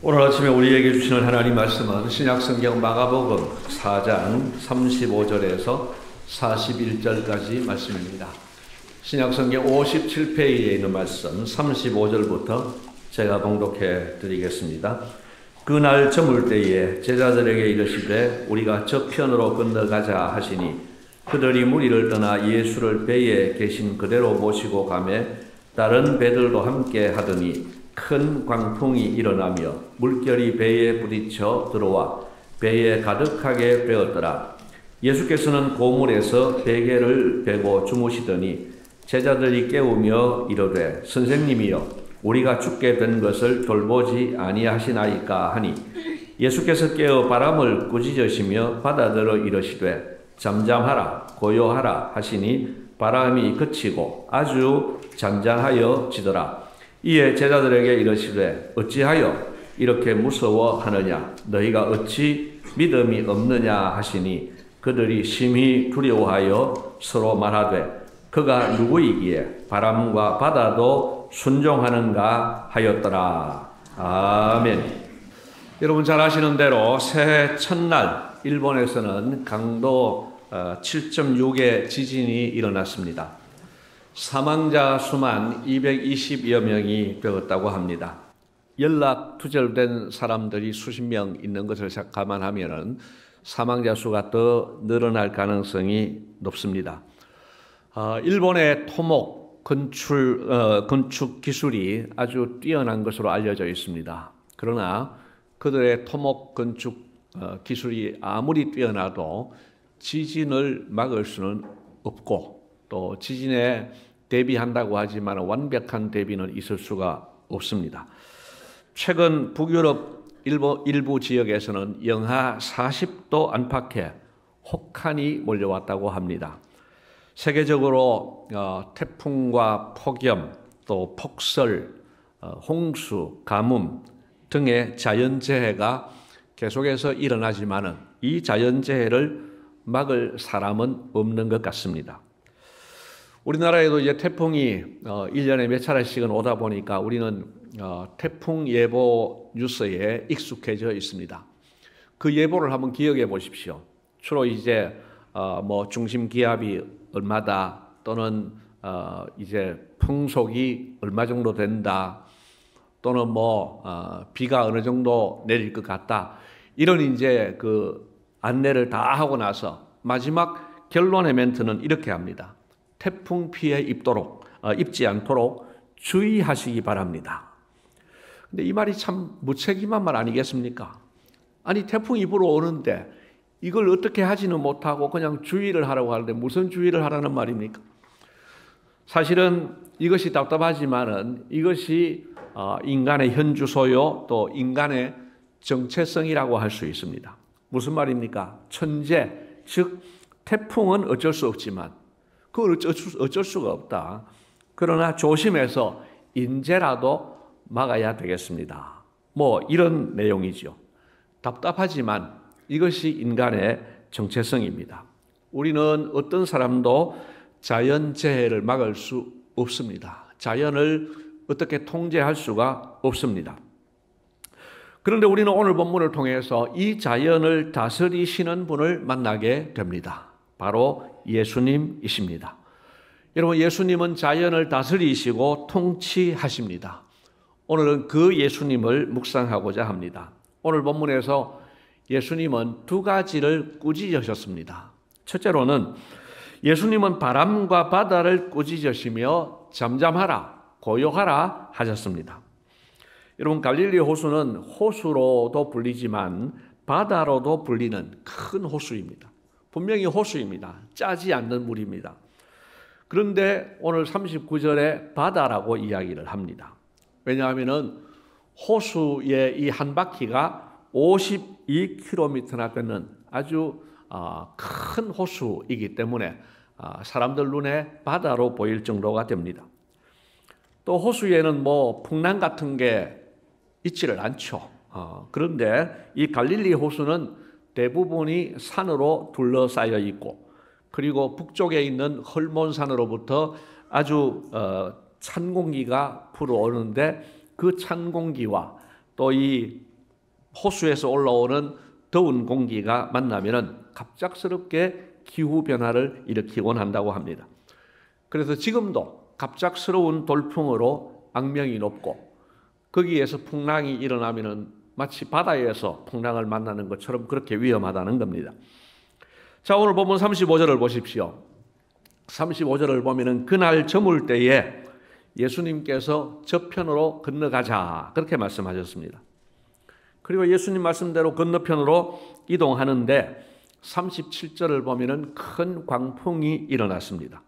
오늘 아침에 우리에게 주시는 하나님 말씀은 신약성경 마가복음 4장 35절에서 41절까지 말씀입니다. 신약성경 57페이지에 있는 말씀 35절부터 제가 봉독해 드리겠습니다. 그날 저물 때에 제자들에게 이르시되 우리가 저편으로 건너가자 하시니 그들이 무리를 떠나 예수를 배에 계신 그대로 모시고 가매 다른 배들도 함께 하더니 큰 광풍이 일어나며 물결이 배에 부딪혀 들어와 배에 가득하게 베었더라. 예수께서는 고물에서 베개를 베고 주무시더니 제자들이 깨우며 이르되 선생님이여 우리가 죽게 된 것을 돌보지 아니하시나이까 하니 예수께서 깨어 바람을 꾸짖으시며 바다더러 이르시되 잠잠하라 고요하라 하시니 바람이 그치고 아주 잔잔하여 지더라. 이에 제자들에게 이르시되 어찌하여 이렇게 무서워하느냐 너희가 어찌 믿음이 없느냐 하시니 그들이 심히 두려워하여 서로 말하되 그가 누구이기에 바람과 바다도 순종하는가 하였더라. 아멘. 여러분 잘 아시는 대로 새해 첫날 일본에서는 강도 7.6의 지진이 일어났습니다. 사망자 수만 220여 명이 되었다고 합니다. 연락 두절된 사람들이 수십 명 있는 것을 감안하면 사망자 수가 더 늘어날 가능성이 높습니다. 일본의 토목 건축 기술이 아주 뛰어난 것으로 알려져 있습니다. 그러나 그들의 토목 건축 기술이 아무리 뛰어나도 지진을 막을 수는 없고 또 지진에 대비한다고 하지만 완벽한 대비는 있을 수가 없습니다. 최근 북유럽 일부 지역에서는 영하 40도 안팎의 혹한이 몰려왔다고 합니다. 세계적으로 태풍과 폭염, 또 폭설, 홍수, 가뭄 등의 자연재해가 계속해서 일어나지만 이 자연재해를 막을 사람은 없는 것 같습니다. 우리나라에도 이제 태풍이 1년에 몇 차례씩은 오다 보니까 우리는 태풍 예보 뉴스에 익숙해져 있습니다. 그 예보를 한번 기억해 보십시오. 주로 이제 뭐 중심 기압이 얼마다 또는 이제 풍속이 얼마 정도 된다 또는 뭐 비가 어느 정도 내릴 것 같다 이런 이제 그 안내를 다 하고 나서 마지막 결론의 멘트는 이렇게 합니다. 태풍 피해 입지 않도록 주의하시기 바랍니다. 근데 이 말이 참 무책임한 말 아니겠습니까? 아니 태풍이 불어오는데 이걸 어떻게 하지는 못하고 그냥 주의를 하라고 하는데 무슨 주의를 하라는 말입니까? 사실은 이것이 답답하지만은 이것이 인간의 현주소요 또 인간의 정체성이라고 할 수 있습니다. 무슨 말입니까? 천재, 즉 태풍은 어쩔 수 없지만 그걸 어쩔 수가 없다. 그러나 조심해서 인재라도 막아야 되겠습니다. 뭐 이런 내용이죠. 답답하지만 이것이 인간의 정체성입니다. 우리는 어떤 사람도 자연재해를 막을 수 없습니다. 자연을 어떻게 통제할 수가 없습니다. 그런데 우리는 오늘 본문을 통해서 이 자연을 다스리시는 분을 만나게 됩니다. 바로 예수님이십니다. 여러분 예수님은 자연을 다스리시고 통치하십니다. 오늘은 그 예수님을 묵상하고자 합니다. 오늘 본문에서 예수님은 두 가지를 꾸짖으셨습니다. 첫째로는 예수님은 바람과 바다를 꾸짖으시며 잠잠하라, 고요하라 하셨습니다. 여러분 갈릴리 호수는 호수로도 불리지만 바다로도 불리는 큰 호수입니다. 분명히 호수입니다. 짜지 않는 물입니다. 그런데 오늘 39절에 바다라고 이야기를 합니다. 왜냐하면 호수의 이 한 바퀴가 52km나 되는 아주 큰 호수이기 때문에 사람들 눈에 바다로 보일 정도가 됩니다. 또 호수에는 뭐 풍랑 같은 게 있지를 않죠. 그런데 이 갈릴리 호수는 대부분이 산으로 둘러싸여 있고 그리고 북쪽에 있는 헐몬산으로부터 아주 찬 공기가 불어오는데 그 찬 공기와 또 이 호수에서 올라오는 더운 공기가 만나면은 갑작스럽게 기후 변화를 일으키곤 한다고 합니다. 그래서 지금도 갑작스러운 돌풍으로 악명이 높고 거기에서 풍랑이 일어나면은 마치 바다에서 풍랑을 만나는 것처럼 그렇게 위험하다는 겁니다. 자, 오늘 본문 35절을 보십시오. 35절을 보면은 그날 저물 때에 예수님께서 저편으로 건너가자 그렇게 말씀하셨습니다. 그리고 예수님 말씀대로 건너편으로 이동하는데 37절을 보면은 큰 광풍이 일어났습니다.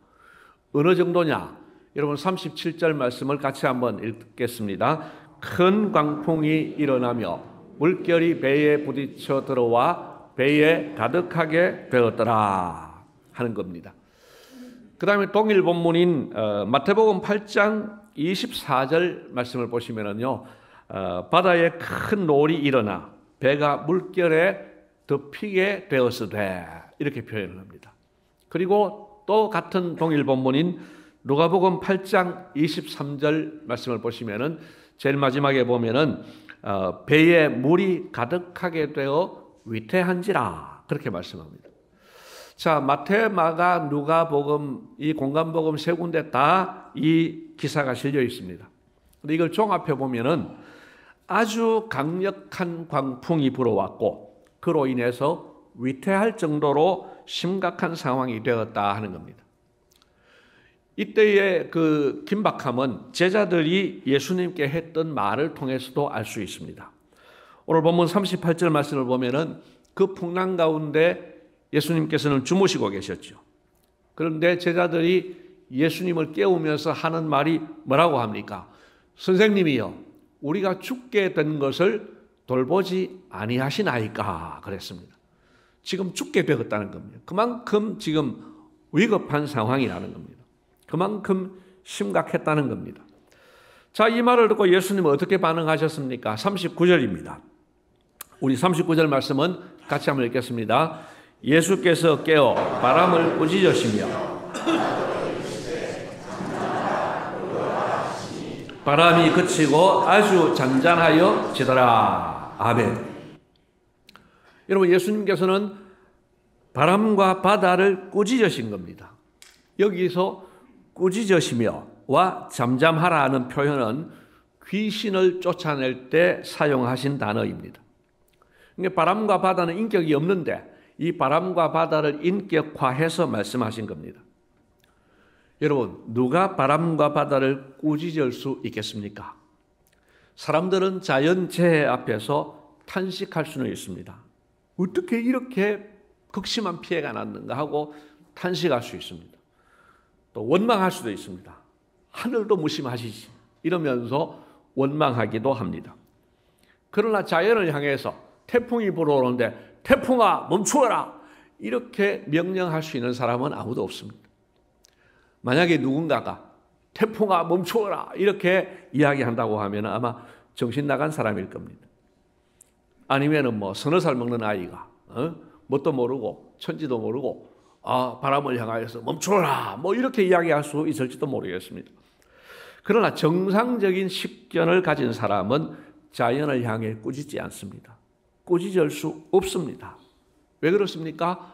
어느 정도냐? 여러분 37절 말씀을 같이 한번 읽겠습니다. 큰 광풍이 일어나며 물결이 배에 부딪혀 들어와 배에 가득하게 되었더라 하는 겁니다. 그 다음에 동일 본문인 마태복음 8장 24절 말씀을 보시면은요, 바다에 큰 노을이 일어나 배가 물결에 덮이게 되었으되 이렇게 표현을 합니다. 그리고 또 같은 동일 본문인 누가복음 8장 23절 말씀을 보시면은 제일 마지막에 보면은 배에 물이 가득하게 되어 위태한지라 그렇게 말씀합니다. 자, 마태, 마가, 누가복음 이 공간복음 세 군데 다 이 기사가 실려 있습니다. 근데 이걸 종합해 보면은 아주 강력한 광풍이 불어왔고 그로 인해서 위태할 정도로 심각한 상황이 되었다 하는 겁니다. 이때의 그 긴박함은 제자들이 예수님께 했던 말을 통해서도 알 수 있습니다. 오늘 본문 38절 말씀을 보면은 그 풍랑 가운데 예수님께서는 주무시고 계셨죠. 그런데 제자들이 예수님을 깨우면서 하는 말이 뭐라고 합니까? 선생님이여, 우리가 죽게 된 것을 돌보지 아니하시나이까 그랬습니다. 지금 죽게 되었다는 겁니다. 그만큼 지금 위급한 상황이라는 겁니다. 그만큼 심각했다는 겁니다. 자, 이 말을 듣고 예수님은 어떻게 반응하셨습니까? 39절입니다. 우리 39절 말씀은 같이 한번 읽겠습니다. 예수께서 깨어 바람을 꾸짖으시며 바람이 그치고 아주 잔잔하여 지더라. 아멘. 여러분, 예수님께서는 바람과 바다를 꾸짖으신 겁니다. 여기서 꾸짖으시며와 잠잠하라는 표현은 귀신을 쫓아낼 때 사용하신 단어입니다. 그러니까 바람과 바다는 인격이 없는데 이 바람과 바다를 인격화해서 말씀하신 겁니다. 여러분, 누가 바람과 바다를 꾸짖을 수 있겠습니까? 사람들은 자연재해 앞에서 탄식할 수는 있습니다. 어떻게 이렇게 극심한 피해가 났는가 하고 탄식할 수 있습니다. 또 원망할 수도 있습니다. 하늘도 무심하시지 이러면서 원망하기도 합니다. 그러나 자연을 향해서 태풍이 불어오는데 태풍아 멈추어라 이렇게 명령할 수 있는 사람은 아무도 없습니다. 만약에 누군가가 태풍아 멈추어라 이렇게 이야기한다고 하면 아마 정신 나간 사람일 겁니다. 아니면은 뭐 서너 살 먹는 아이가 뭣도 모르고 천지도 모르고 바람을 향하여서 멈추어라 뭐 이렇게 이야기할 수 있을지도 모르겠습니다. 그러나 정상적인 식견을 가진 사람은 자연을 향해 꾸짖지 않습니다. 꾸짖을 수 없습니다. 왜 그렇습니까?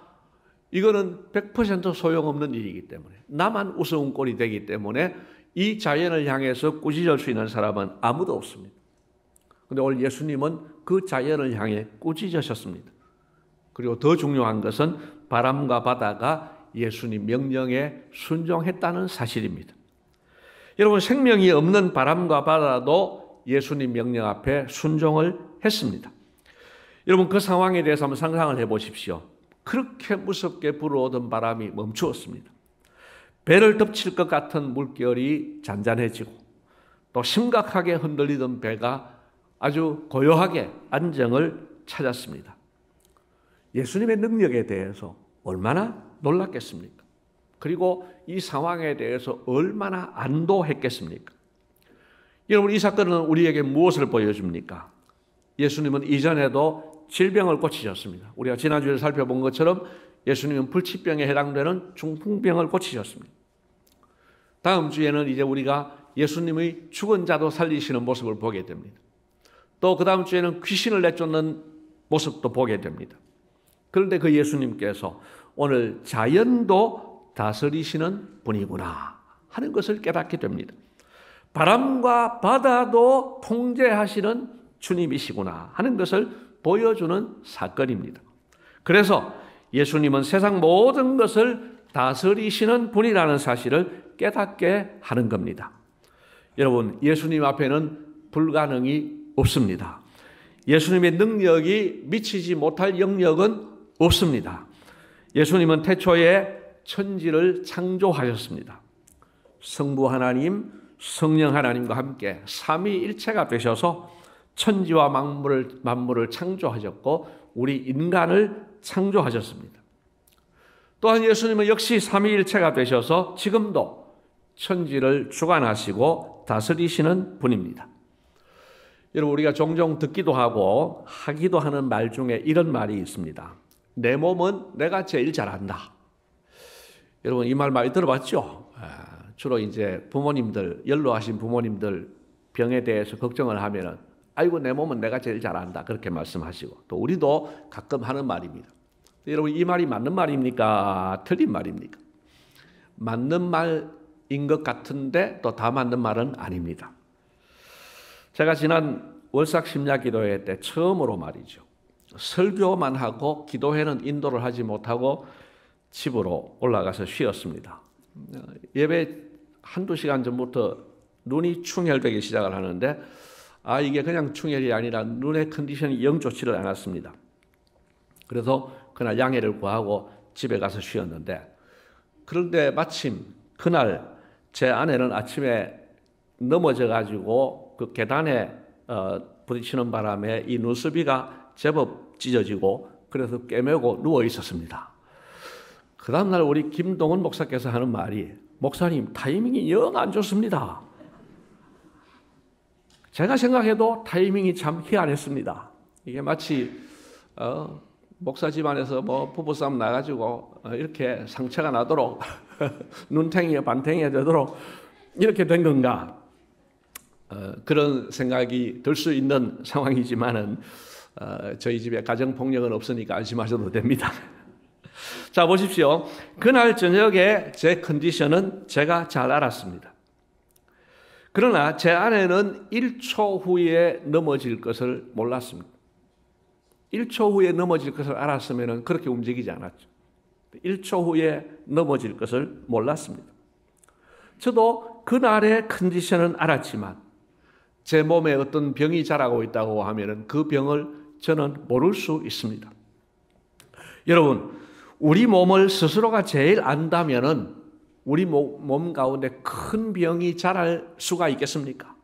이거는 100% 소용없는 일이기 때문에 나만 우스운 꼴이 되기 때문에 이 자연을 향해서 꾸짖을 수 있는 사람은 아무도 없습니다. 그런데 오늘 예수님은 그 자연을 향해 꾸짖으셨습니다. 그리고 더 중요한 것은 바람과 바다가 예수님 명령에 순종했다는 사실입니다. 여러분, 생명이 없는 바람과 바다도 예수님 명령 앞에 순종을 했습니다. 여러분, 그 상황에 대해서 한번 상상을 해보십시오. 그렇게 무섭게 불어오던 바람이 멈추었습니다. 배를 덮칠 것 같은 물결이 잔잔해지고 또 심각하게 흔들리던 배가 아주 고요하게 안정을 찾았습니다. 예수님의 능력에 대해서 얼마나 놀랐겠습니까? 그리고 이 상황에 대해서 얼마나 안도했겠습니까? 여러분, 이 사건은 우리에게 무엇을 보여줍니까? 예수님은 이전에도 질병을 고치셨습니다. 우리가 지난주에 살펴본 것처럼 예수님은 불치병에 해당되는 중풍병을 고치셨습니다. 다음 주에는 이제 우리가 예수님의 죽은 자도 살리시는 모습을 보게 됩니다. 또 그 다음 주에는 귀신을 내쫓는 모습도 보게 됩니다. 그런데 그 예수님께서 오늘 자연도 다스리시는 분이구나 하는 것을 깨닫게 됩니다. 바람과 바다도 통제하시는 주님이시구나 하는 것을 보여주는 사건입니다. 그래서 예수님은 세상 모든 것을 다스리시는 분이라는 사실을 깨닫게 하는 겁니다. 여러분, 예수님 앞에는 불가능이 없습니다. 예수님의 능력이 미치지 못할 영역은 없습니다. 예수님은 태초에 천지를 창조하셨습니다. 성부 하나님, 성령 하나님과 함께 삼위일체가 되셔서 천지와 만물을 창조하셨고 우리 인간을 창조하셨습니다. 또한 예수님은 역시 삼위일체가 되셔서 지금도 천지를 주관하시고 다스리시는 분입니다. 여러분, 우리가 종종 듣기도 하고 하기도 하는 말 중에 이런 말이 있습니다. 내 몸은 내가 제일 잘한다. 여러분, 이 말 많이 들어봤죠? 주로 이제 부모님들, 연로하신 부모님들 병에 대해서 걱정을 하면은 아이고 내 몸은 내가 제일 잘한다 그렇게 말씀하시고, 또 우리도 가끔 하는 말입니다. 여러분, 이 말이 맞는 말입니까? 틀린 말입니까? 맞는 말인 것 같은데 또 다 맞는 말은 아닙니다. 제가 지난 월삭 심야기도회 때 처음으로 말이죠, 설교만 하고 기도회는 인도를 하지 못하고 집으로 올라가서 쉬었습니다. 예배 한두 시간 전부터 눈이 충혈되기 시작을 하는데 이게 그냥 충혈이 아니라 눈의 컨디션이 영 좋지를 않았습니다. 그래서 그날 양해를 구하고 집에 가서 쉬었는데, 그런데 마침 그날 제 아내는 아침에 넘어져 가지고 그 계단에 부딪히는 바람에 이 눈썹이가 제법 찢어지고 그래서 꿰매고 누워 있었습니다. 그 다음날 우리 김동은 목사께서 하는 말이, 목사님 타이밍이 영 안 좋습니다. 제가 생각해도 타이밍이 참 희한했습니다. 이게 마치 목사 집안에서 뭐 부부싸움 나가지고 이렇게 상처가 나도록 눈탱이에 반탱이가 되도록 이렇게 된 건가, 그런 생각이 들 수 있는 상황이지만은 저희 집에 가정폭력은 없으니까 안심하셔도 됩니다. 자, 보십시오. 그날 저녁에 제 컨디션은 제가 잘 알았습니다. 그러나 제 아내는 1초 후에 넘어질 것을 몰랐습니다. 1초 후에 넘어질 것을 알았으면 그렇게 움직이지 않았죠. 1초 후에 넘어질 것을 몰랐습니다. 저도 그날의 컨디션은 알았지만 제 몸에 어떤 병이 자라고 있다고 하면 그 병을 저는 모를 수 있습니다. 여러분, 우리 몸을 스스로가 제일 안다면은 우리 몸 가운데 큰 병이 자랄 수가 있겠습니까?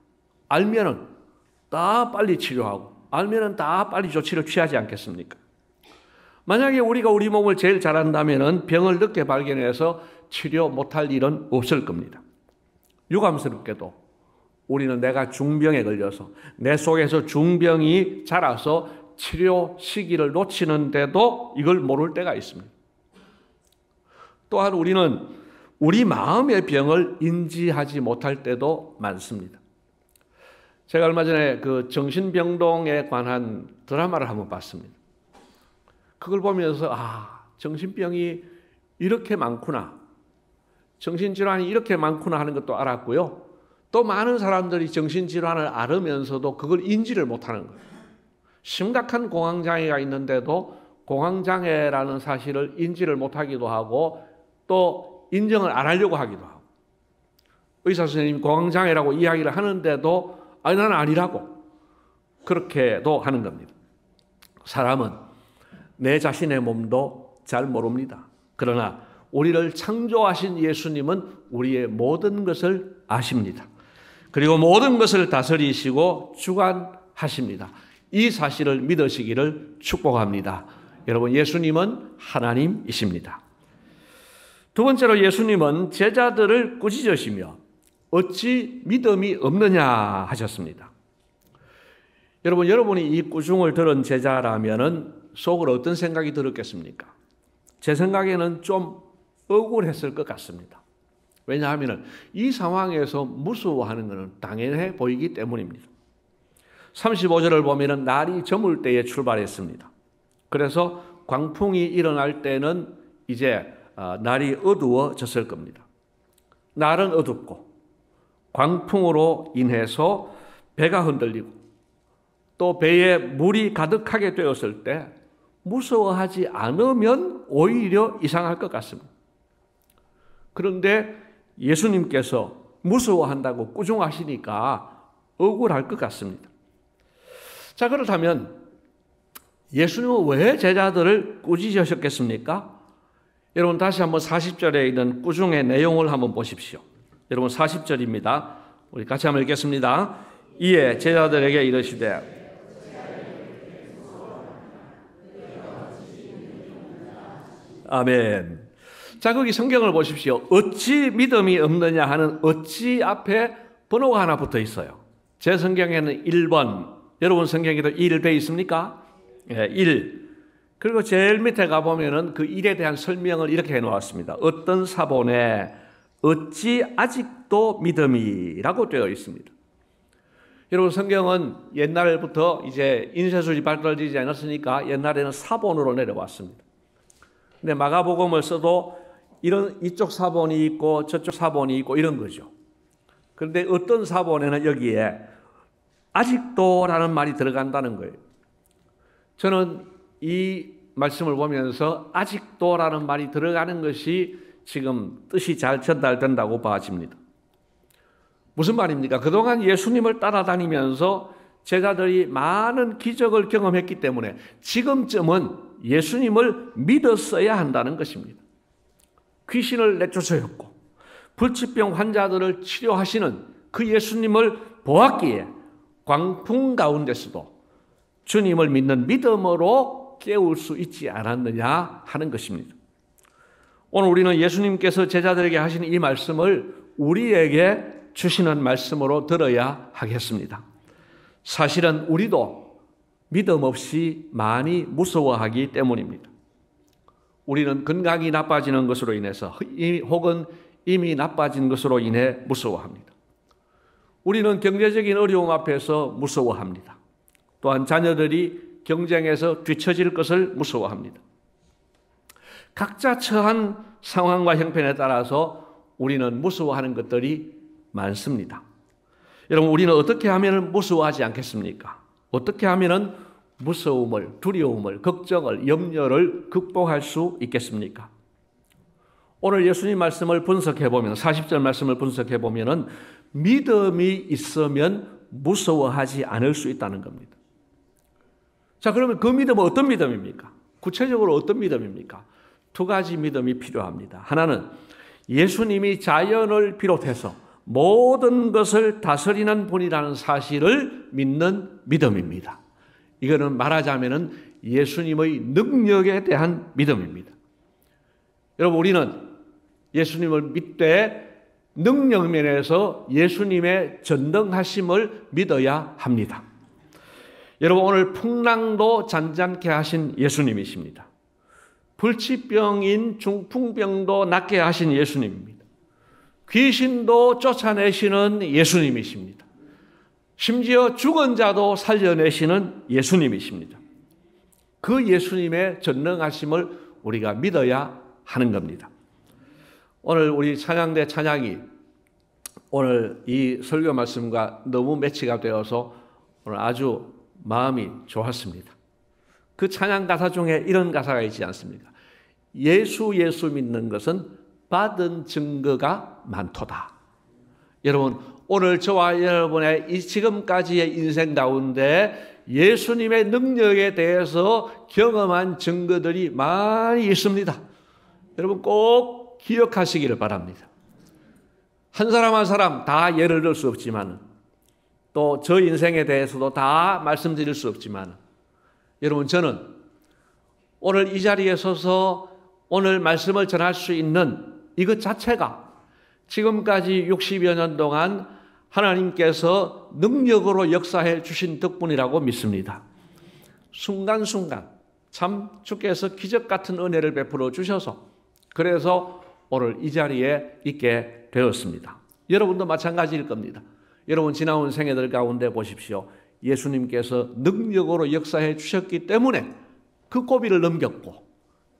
알면은 다 빨리 치료하고 알면은 다 빨리 조치를 취하지 않겠습니까? 만약에 우리가 우리 몸을 제일 잘 안다면은 병을 늦게 발견해서 치료 못할 일은 없을 겁니다. 유감스럽게도 우리는 내가 중병에 걸려서 내 속에서 중병이 자라서 치료 시기를 놓치는데도 이걸 모를 때가 있습니다. 또한 우리는 우리 마음의 병을 인지하지 못할 때도 많습니다. 제가 얼마 전에 그 정신병동에 관한 드라마를 한번 봤습니다. 그걸 보면서 정신병이 이렇게 많구나, 정신질환이 이렇게 많구나 하는 것도 알았고요. 또 많은 사람들이 정신질환을 앓으면서도 그걸 인지를 못하는 거예요. 심각한 공황장애가 있는데도 공황장애라는 사실을 인지를 못하기도 하고 또 인정을 안 하려고 하기도 하고, 의사 선생님이 공황장애라고 이야기를 하는데도 나는 아니라고 그렇게도 하는 겁니다. 사람은 내 자신의 몸도 잘 모릅니다. 그러나 우리를 창조하신 예수님은 우리의 모든 것을 아십니다. 그리고 모든 것을 다스리시고 주관하십니다. 이 사실을 믿으시기를 축복합니다. 여러분, 예수님은 하나님이십니다. 두 번째로 예수님은 제자들을 꾸짖으시며 어찌 믿음이 없느냐 하셨습니다. 여러분이 이 꾸중을 들은 제자라면은 속으로 어떤 생각이 들었겠습니까? 제 생각에는 좀 억울했을 것 같습니다. 왜냐하면 이 상황에서 무서워하는 것은 당연해 보이기 때문입니다. 35절을 보면은 날이 저물 때에 출발했습니다. 그래서 광풍이 일어날 때는 이제 날이 어두워졌을 겁니다. 날은 어둡고 광풍으로 인해서 배가 흔들리고 또 배에 물이 가득하게 되었을 때 무서워하지 않으면 오히려 이상할 것 같습니다. 그런데 예수님께서 무서워한다고 꾸중하시니까 억울할 것 같습니다. 자, 그렇다면 예수님은 왜 제자들을 꾸짖으셨겠습니까? 여러분 다시 한번 40절에 있는 꾸중의 내용을 한번 보십시오. 여러분 40절입니다. 우리 같이 한번 읽겠습니다. 이에 제자들에게 이르시되 아멘. 자, 거기 성경을 보십시오. 어찌 믿음이 없느냐 하는 어찌 앞에 번호가 하나 붙어 있어요. 제 성경에는 1번, 여러분 성경에도 1 돼 있습니까? 예, 1. 그리고 제일 밑에 가보면은 그 1에 대한 설명을 이렇게 해 놓았습니다. 어떤 사본에 어찌 아직도 믿음이라고 되어 있습니다. 여러분 성경은 옛날부터 이제 인쇄술이 발달되지 않았으니까 옛날에는 사본으로 내려왔습니다. 근데 마가복음을 써도 이쪽 사본이 있고 저쪽 사본이 있고 이런 거죠. 그런데 어떤 사본에는 여기에 아직도라는 말이 들어간다는 거예요. 저는 이 말씀을 보면서 아직도라는 말이 들어가는 것이 지금 뜻이 잘 전달된다고 봐집니다. 무슨 말입니까? 그동안 예수님을 따라다니면서 제자들이 많은 기적을 경험했기 때문에 지금쯤은 예수님을 믿었어야 한다는 것입니다. 귀신을 내쫓으셨고 불치병 환자들을 치료하시는 그 예수님을 보았기에 광풍 가운데서도 주님을 믿는 믿음으로 깨울 수 있지 않았느냐 하는 것입니다. 오늘 우리는 예수님께서 제자들에게 하시는 이 말씀을 우리에게 주시는 말씀으로 들어야 하겠습니다. 사실은 우리도 믿음 없이 많이 무서워하기 때문입니다. 우리는 건강이 나빠지는 것으로 인해서 혹은 이미 나빠진 것으로 인해 무서워합니다. 우리는 경제적인 어려움 앞에서 무서워합니다. 또한 자녀들이 경쟁에서 뒤처질 것을 무서워합니다. 각자 처한 상황과 형편에 따라서 우리는 무서워하는 것들이 많습니다. 여러분, 우리는 어떻게 하면 무서워하지 않겠습니까? 어떻게 하면 무서움을, 두려움을, 걱정을, 염려를 극복할 수 있겠습니까? 오늘 예수님 말씀을 분석해보면 40절 말씀을 분석해보면 믿음이 있으면 무서워하지 않을 수 있다는 겁니다. 자, 그러면 그 믿음은 어떤 믿음입니까? 구체적으로 어떤 믿음입니까? 두 가지 믿음이 필요합니다. 하나는 예수님이 자연을 비롯해서 모든 것을 다스리는 분이라는 사실을 믿는 믿음입니다. 이거는 말하자면 예수님의 능력에 대한 믿음입니다. 여러분, 우리는 예수님을 믿되 능력면에서 예수님의 전능하심을 믿어야 합니다. 여러분, 오늘 풍랑도 잔잔케 하신 예수님이십니다. 불치병인 중풍병도 낫게 하신 예수님입니다. 귀신도 쫓아내시는 예수님이십니다. 심지어 죽은 자도 살려내시는 예수님이십니다. 그 예수님의 전능하심을 우리가 믿어야 하는 겁니다. 오늘 우리 찬양대 찬양이 오늘 이 설교 말씀과 너무 매치가 되어서 오늘 아주 마음이 좋았습니다. 그 찬양 가사 중에 이런 가사가 있지 않습니까? 예수 믿는 것은 받은 증거가 많도다. 여러분, 오늘 저와 여러분의 이 지금까지의 인생 가운데 예수님의 능력에 대해서 경험한 증거들이 많이 있습니다. 여러분 꼭 기억하시기를 바랍니다. 한 사람 한 사람 다 예를 들 수 없지만 또 저 인생에 대해서도 다 말씀드릴 수 없지만 여러분, 저는 오늘 이 자리에 서서 오늘 말씀을 전할 수 있는 이것 자체가 지금까지 60여 년 동안 하나님께서 능력으로 역사해 주신 덕분이라고 믿습니다. 순간순간 참 주께서 기적 같은 은혜를 베풀어 주셔서 그래서 오늘 이 자리에 있게 되었습니다. 여러분도 마찬가지일 겁니다. 여러분 지나온 생애들 가운데 보십시오. 예수님께서 능력으로 역사해 주셨기 때문에 그 고비를 넘겼고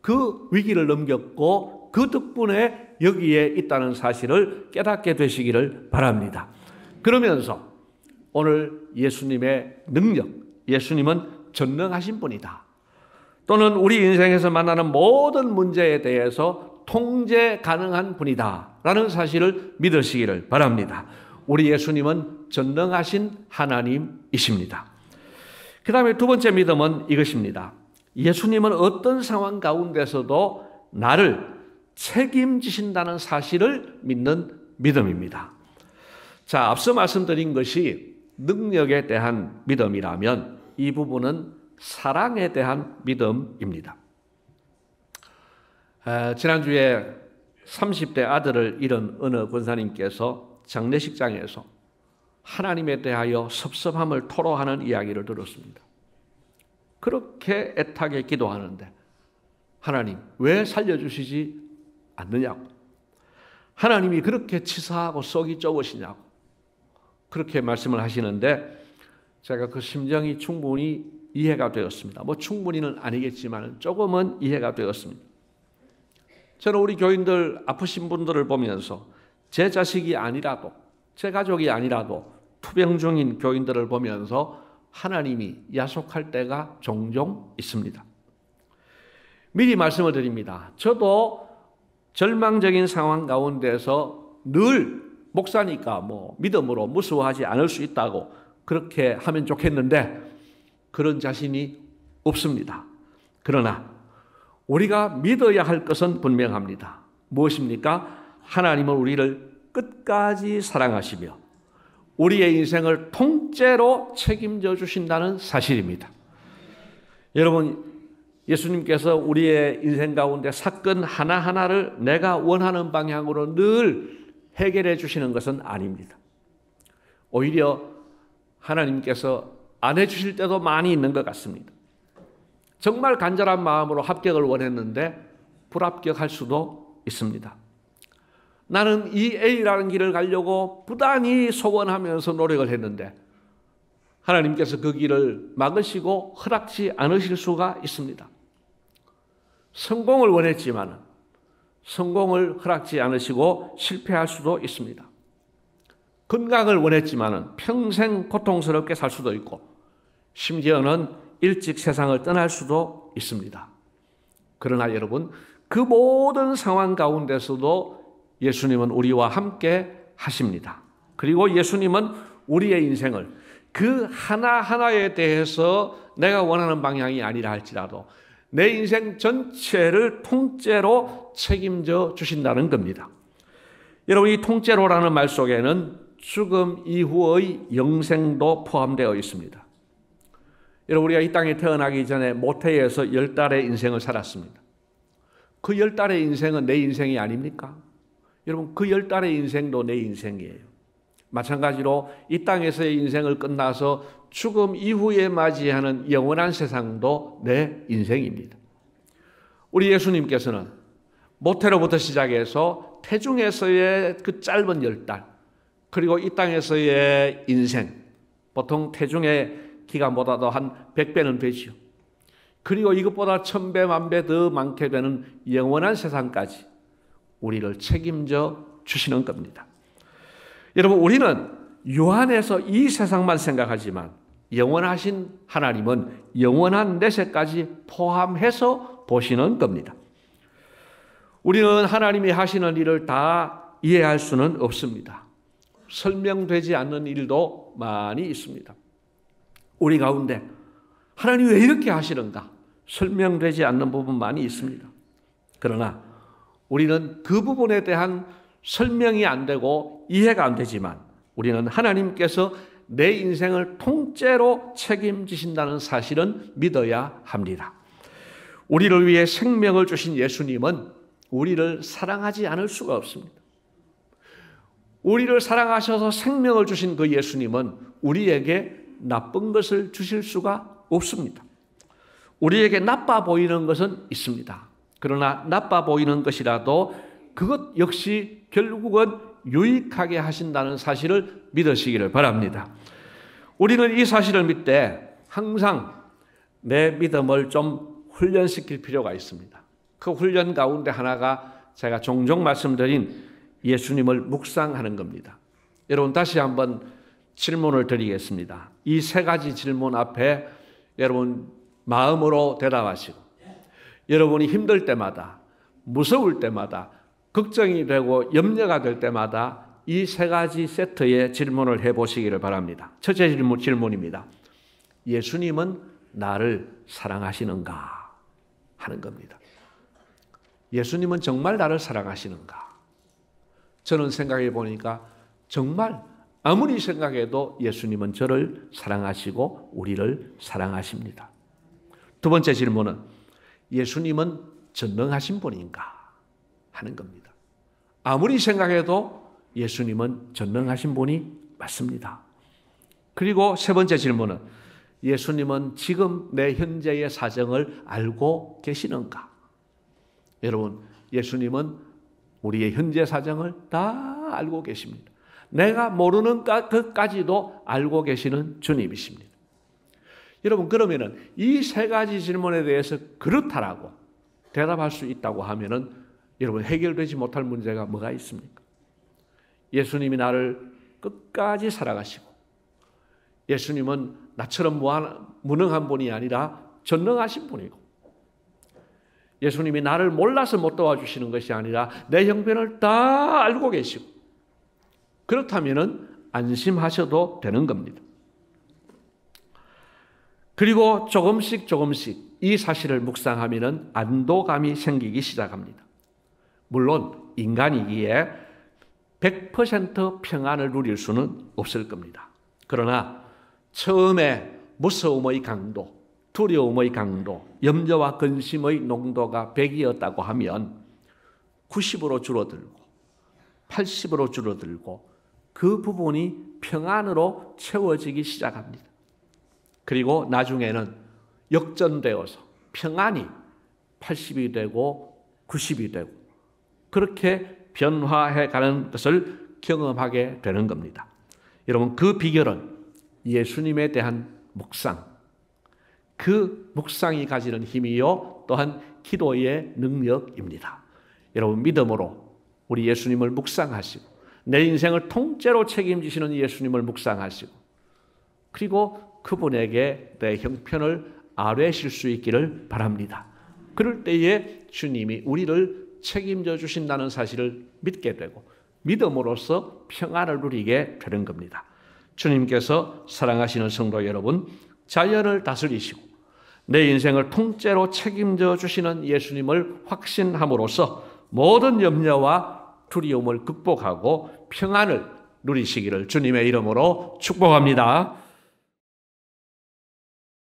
그 위기를 넘겼고 그 덕분에 여기에 있다는 사실을 깨닫게 되시기를 바랍니다. 그러면서 오늘 예수님의 능력, 예수님은 전능하신 분이다. 또는 우리 인생에서 만나는 모든 문제에 대해서 통제 가능한 분이다 라는 사실을 믿으시기를 바랍니다. 우리 예수님은 전능하신 하나님이십니다. 그 다음에 두 번째 믿음은 이것입니다. 예수님은 어떤 상황 가운데서도 나를 책임지신다는 사실을 믿는 믿음입니다. 자, 앞서 말씀드린 것이 능력에 대한 믿음이라면 이 부분은 사랑에 대한 믿음입니다. 지난주에 30대 아들을 잃은 어느 권사님께서 장례식장에서 하나님에 대하여 섭섭함을 토로하는 이야기를 들었습니다. 그렇게 애타게 기도하는데 하나님 왜 살려주시지 않느냐고, 하나님이 그렇게 치사하고 속이 좁으시냐고 그렇게 말씀을 하시는데 제가 그 심정이 충분히 이해가 되었습니다. 뭐 충분히는 아니겠지만 조금은 이해가 되었습니다. 저는 우리 교인들 아프신 분들을 보면서 제 자식이 아니라도 제 가족이 아니라도 투병 중인 교인들을 보면서 하나님이 야속할 때가 종종 있습니다. 미리 말씀을 드립니다. 저도 절망적인 상황 가운데서 늘 목사니까 뭐 믿음으로 무수하지 않을 수 있다고 그렇게 하면 좋겠는데 그런 자신이 없습니다. 그러나 우리가 믿어야 할 것은 분명합니다. 무엇입니까? 하나님은 우리를 끝까지 사랑하시며 우리의 인생을 통째로 책임져 주신다는 사실입니다. 여러분, 예수님께서 우리의 인생 가운데 사건 하나하나를 내가 원하는 방향으로 늘 해결해 주시는 것은 아닙니다. 오히려 하나님께서 안 해주실 때도 많이 있는 것 같습니다. 정말 간절한 마음으로 합격을 원했는데 불합격할 수도 있습니다. 나는 이 A라는 길을 가려고 부단히 소원하면서 노력을 했는데 하나님께서 그 길을 막으시고 허락지 않으실 수가 있습니다. 성공을 원했지만 성공을 허락지 않으시고 실패할 수도 있습니다. 건강을 원했지만 평생 고통스럽게 살 수도 있고 심지어는 일찍 세상을 떠날 수도 있습니다. 그러나 여러분, 그 모든 상황 가운데서도 예수님은 우리와 함께 하십니다. 그리고 예수님은 우리의 인생을 그 하나하나에 대해서 내가 원하는 방향이 아니라 할지라도 내 인생 전체를 통째로 책임져 주신다는 겁니다. 여러분, 이 통째로라는 말 속에는 죽음 이후의 영생도 포함되어 있습니다. 여러분, 우리가 이 땅에 태어나기 전에 모태에서 10달의 인생을 살았습니다. 그 10달의 인생은 내 인생이 아닙니까? 여러분, 그 10달의 인생도 내 인생이에요. 마찬가지로 이 땅에서의 인생을 끝나서 죽음 이후에 맞이하는 영원한 세상도 내 인생입니다. 우리 예수님께서는 모태로부터 시작해서 태중에서의 그 짧은 10달, 그리고 이 땅에서의 인생, 보통 태중의 기간보다도 한 100배는 되죠. 그리고 이것보다 1000배, 1000배 더 많게 되는 영원한 세상까지 우리를 책임져 주시는 겁니다. 여러분, 우리는 유한해서 이 세상만 생각하지만 영원하신 하나님은 영원한 내세까지 포함해서 보시는 겁니다. 우리는 하나님이 하시는 일을 다 이해할 수는 없습니다. 설명되지 않는 일도 많이 있습니다. 우리 가운데 하나님이 왜 이렇게 하시는가 설명되지 않는 부분 많이 있습니다. 그러나 우리는 그 부분에 대한 설명이 안 되고 이해가 안 되지만 우리는 하나님께서 내 인생을 통째로 책임지신다는 사실은 믿어야 합니다. 우리를 위해 생명을 주신 예수님은 우리를 사랑하지 않을 수가 없습니다. 우리를 사랑하셔서 생명을 주신 그 예수님은 우리에게 나쁜 것을 주실 수가 없습니다. 우리에게 나빠 보이는 것은 있습니다. 그러나 나빠 보이는 것이라도 그것 역시 결국은 유익하게 하신다는 사실을 믿으시기를 바랍니다. 우리는 이 사실을 믿되 항상 내 믿음을 좀 훈련시킬 필요가 있습니다. 그 훈련 가운데 하나가 제가 종종 말씀드린 예수님을 묵상하는 겁니다. 여러분 다시 한번 질문을 드리겠습니다. 이 세 가지 질문 앞에 여러분 마음으로 대답하시고 여러분이 힘들 때마다 무서울 때마다 걱정이 되고 염려가 될 때마다 이 세 가지 세트의 질문을 해보시기를 바랍니다. 첫째 질문입니다. 예수님은 나를 사랑하시는가 하는 겁니다. 예수님은 정말 나를 사랑하시는가? 저는 생각해 보니까 정말 아무리 생각해도 예수님은 저를 사랑하시고 우리를 사랑하십니다. 두 번째 질문은 예수님은 전능하신 분인가 하는 겁니다. 아무리 생각해도 예수님은 전능하신 분이 맞습니다. 그리고 세 번째 질문은 예수님은 지금 내 현재의 사정을 알고 계시는가? 여러분, 예수님은 우리의 현재 사정을 다 알고 계십니다. 내가 모르는 것까지도 알고 계시는 주님이십니다. 여러분, 그러면은 이 세 가지 질문에 대해서 그렇다라고 대답할 수 있다고 하면은 여러분 해결되지 못할 문제가 뭐가 있습니까? 예수님이 나를 끝까지 사랑하시고 예수님은 나처럼 무능한 분이 아니라 전능하신 분이고 예수님이 나를 몰라서 못 도와주시는 것이 아니라 내 형편을 다 알고 계시고 그렇다면 안심하셔도 되는 겁니다. 그리고 조금씩 이 사실을 묵상하면 안도감이 생기기 시작합니다. 물론 인간이기에 100% 평안을 누릴 수는 없을 겁니다. 그러나 처음에 무서움의 강도, 두려움의 강도, 염려와 근심의 농도가 100이었다고 하면 90으로 줄어들고 80으로 줄어들고 그 부분이 평안으로 채워지기 시작합니다. 그리고 나중에는 역전되어서 평안이 80이 되고 90이 되고 그렇게 변화해 가는 것을 경험하게 되는 겁니다. 여러분, 그 비결은 예수님에 대한 묵상, 그 묵상이 가지는 힘이요 또한 기도의 능력입니다. 여러분, 믿음으로 우리 예수님을 묵상하시고 내 인생을 통째로 책임지시는 예수님을 묵상하시고 그리고 그분에게 내 형편을 아뢰실 수 있기를 바랍니다. 그럴 때에 주님이 우리를 책임져 주신다는 사실을 믿게 되고 믿음으로써 평안을 누리게 되는 겁니다. 주님께서 사랑하시는 성도 여러분, 자연을 다스리시고 내 인생을 통째로 책임져 주시는 예수님을 확신함으로써 모든 염려와 두려움을 극복하고 평안을 누리시기를 주님의 이름으로 축복합니다.